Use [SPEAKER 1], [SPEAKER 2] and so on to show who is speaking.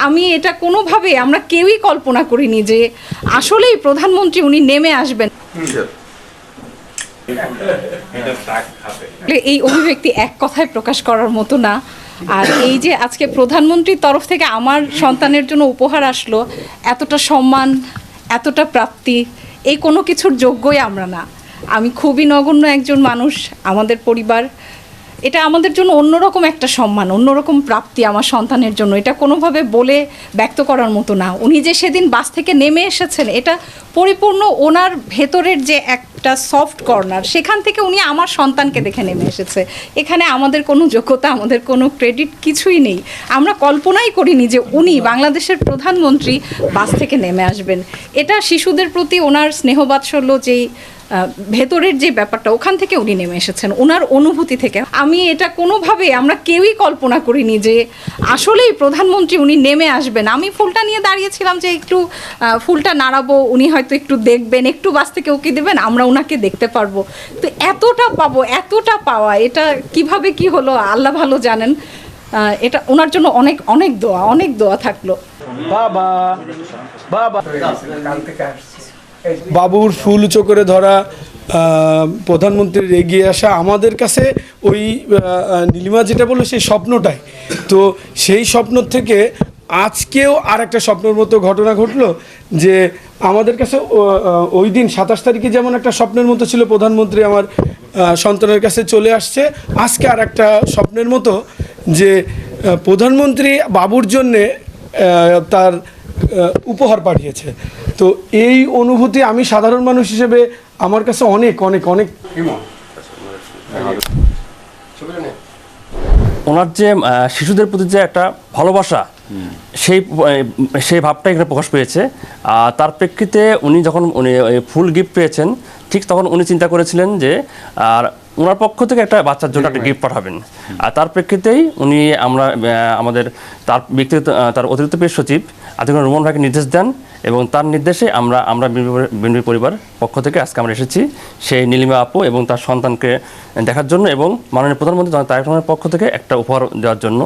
[SPEAKER 1] আমি এটা কোনোভাবে আমরা কেউই কল্পনা করিনি যে আসলেই প্রধানমন্ত্রী উনি নেমে আসবেন। এই অভিব্যক্তি এক কথায় প্রকাশ করার মতো না। আর এই যে আজকে প্রধানমন্ত্রীর তরফ থেকে আমার সন্তানের জন্য উপহার আসলো, এতটা সম্মান, এতটা প্রাপ্তি, এই কোনো কিছুর যোগ্যই আমরা না। আমি খুবই নগণ্য একজন মানুষ, আমাদের পরিবার, এটা আমাদের জন্য অন্যরকম একটা সম্মান, অন্যরকম প্রাপ্তি আমার সন্তানের জন্য। এটা কোনোভাবে বলে ব্যক্ত করার মতো না। উনি যে সেদিন বাস থেকে নেমে এসেছেন, এটা পরিপূর্ণ ওনার ভেতরের যে একটা সফট কর্নার, সেখান থেকে উনি আমার সন্তানকে দেখে নেমে এসেছে। এখানে আমাদের কোনো যোগ্যতা, আমাদের কোনো ক্রেডিট কিছুই নেই। আমরা কল্পনাই করিনি যে উনি বাংলাদেশের প্রধানমন্ত্রী বাস থেকে নেমে আসবেন। এটা শিশুদের প্রতি ওনার স্নেহবাৎসল্য, যেই ভেতরের যে ব্যাপারটা, ওখান থেকে উনি নেমে এসেছেন, ওনার অনুভূতি থেকে। আমি এটা কোনোভাবে আমরা কেউই কল্পনা করিনি যে আসলেই প্রধানমন্ত্রী উনি নেমে আসবেন। আমি ফুলটা নিয়ে দাঁড়িয়েছিলাম যে একটু ফুলটা নাড়াবো, উনি হয়তো একটু দেখবেন, একটু বাস থেকে উকি দেবেন, আমরা ওনাকে দেখতে পারবো। তো এতটা পাবো, এতটা পাওয়া, এটা কিভাবে কি হলো আল্লাহ ভালো জানেন। এটা ওনার জন্য অনেক অনেক দোয়া, অনেক দোয়া থাকলো।
[SPEAKER 2] বাবা বাবা বাবুর ফুল উঁচু করে ধরা, প্রধানমন্ত্রীর এগিয়ে আসা, আমাদের কাছে ওই নীলিমা যেটা বললো সেই স্বপ্নটাই। তো সেই স্বপ্ন থেকে আজকেও আর একটা স্বপ্নের মতো ঘটনা ঘটলো যে আমাদের কাছে ওই দিন 27 তারিখে যেমন একটা স্বপ্নের মতো ছিল প্রধানমন্ত্রী আমার সন্তানের কাছে চলে আসছে, আজকে আর একটা স্বপ্নের মতো যে প্রধানমন্ত্রী বাবুর জন্যে তার উপহার পাঠিয়েছে। তো এই অনুভূতি আমি সাধারণ মানুষ হিসেবে আমার কাছে অনেক অনেক অনেক।
[SPEAKER 3] ওনার যে শিশুদের প্রতি যে একটা ভালোবাসা, সেই ভাবটা এখানে প্রকাশ পেয়েছে। তার প্রেক্ষিতে উনি যখন ফুল গিফট পেয়েছেন, ঠিক তখন উনি চিন্তা করেছিলেন যে আর ওনার পক্ষ থেকে একটা বাচ্চার জন্য একটা গিফট পাঠাবেন। আর তার প্রেক্ষিতেই উনি আমাদের তার ব্যক্তিগত তার অতিরিক্ত প্রেস সচিব আতিকুর রহমান ভাইকে নির্দেশ দেন, এবং তার নির্দেশে আমরা বিএনপি পরিবার পক্ষ থেকে আজকে আমরা এসেছি সেই নীলিমা আপু এবং তার সন্তানকে দেখার জন্য, এবং মাননীয় প্রধানমন্ত্রী তারেক রহমানের পক্ষ থেকে একটা উপহার দেওয়ার জন্য।